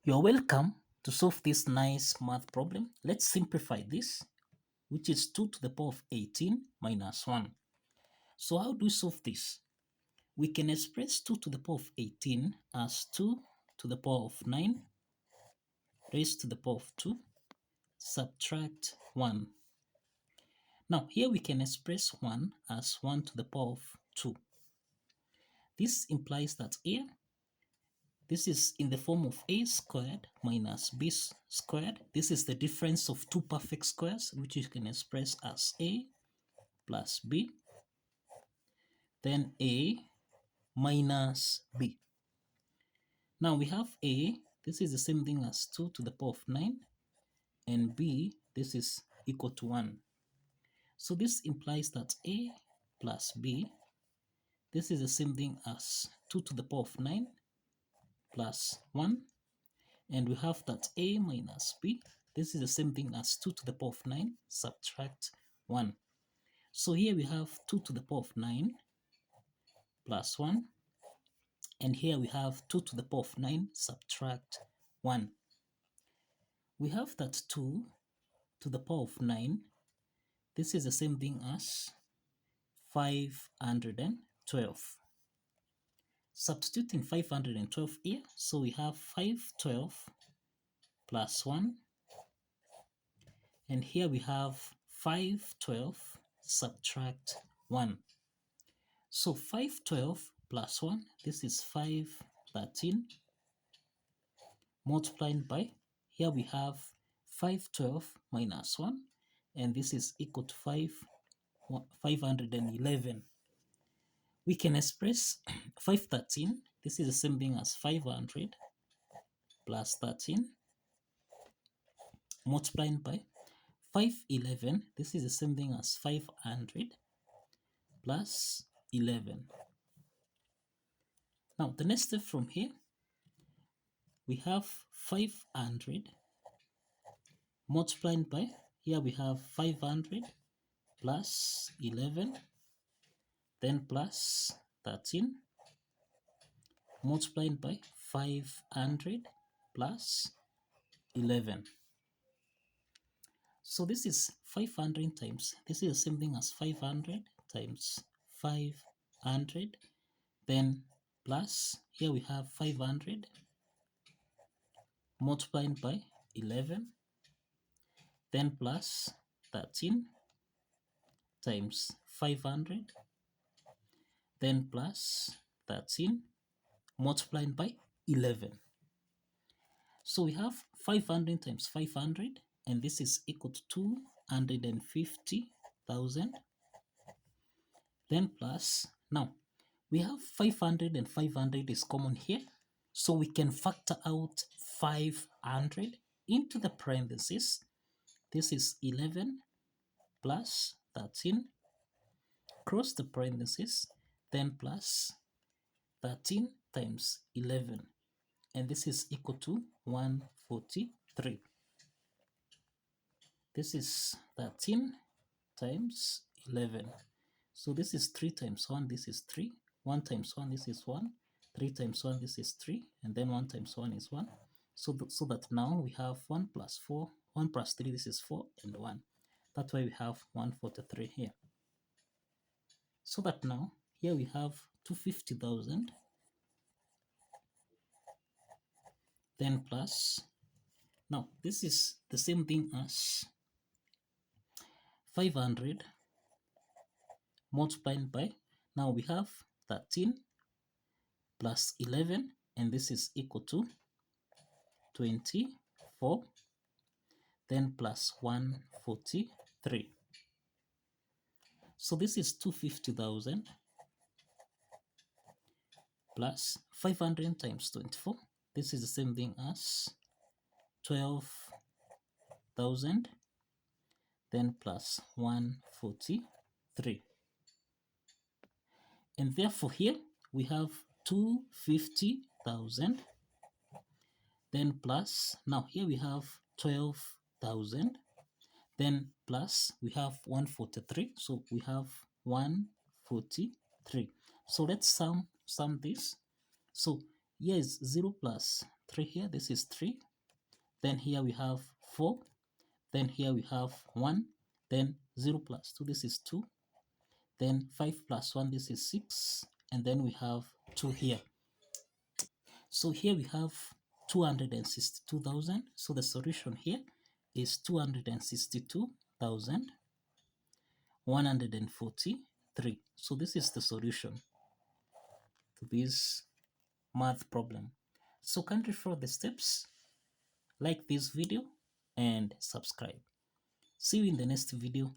You're welcome to solve this nice math problem. Let's simplify this, which is 2 to the power of 18 minus 1. So how do we solve this? We can express 2 to the power of 18 as 2 to the power of 9 raised to the power of 2, subtract 1. Now here we can express 1 as 1 to the power of 2. This implies that here this is in the form of a squared minus b squared. This is the difference of two perfect squares, which you can express as a plus b, then a minus b. Now we have a, this is the same thing as 2 to the power of 9, and b, this is equal to 1. So this implies that a plus b, this is the same thing as 2 to the power of 9 plus 1, and we have that a minus b, this is the same thing as 2 to the power of 9 subtract 1. So here we have 2 to the power of 9 plus 1, and here we have 2 to the power of 9 subtract 1. We have that 2 to the power of 9, this is the same thing as 512. Substituting 512 here, so we have 512 plus 1, and here we have 512 subtract 1. So 512 plus 1, this is 513, multiplied by, here we have 512 minus 1, and this is equal to 511. We can express 513, this is the same thing as 500 plus 13, multiplied by 511, this is the same thing as 500 plus 11. Now the next step from here, we have 500 multiplied by, here we have 500 plus 11, then plus 13, multiplied by 500 plus 11. So this is 500 times, this is the same thing as 500 times 500, then plus, here we have 500 multiplied by 11, then plus 13 times 500, then plus 13 multiplied by 11. So we have 500 times 500, and this is equal to 250,000. Then plus, now we have 500 and 500 is common here, so we can factor out 500 into the parentheses. This is 11 plus 13, cross the parentheses, then plus 13 times 11, and this is equal to 143. This is 13 times 11. So this is 3 times 1, this is 3. 1 times 1, this is 1. 3 times 1, this is 3. And then 1 times 1 is 1. So that now we have 1 plus 4. 1 plus 3, this is 4 and 1. That's why we have 143 here. So that now, here we have 250,000. Then plus, now this is the same thing as 500 multiplied by, now we have 13 plus 11, and this is equal to 24, then plus 143. So this is 250,000 plus 500 times 24. This is the same thing as 12,000, then plus 143. And therefore here we have 250,000, then plus, now here we have 12,000, then plus we have 143, so we have 143. So let's sum this. So here is 0 plus 3 here, this is 3. Then here we have 4. Then here we have 1. Then 0 plus 2, this is 2. Then 5 plus 1, this is 6. And then we have 2 here. So here we have 262,000. So the solution here is 262,143. So this is the solution to this math problem. So kindly follow the steps, like this video, and subscribe. See you in the next video.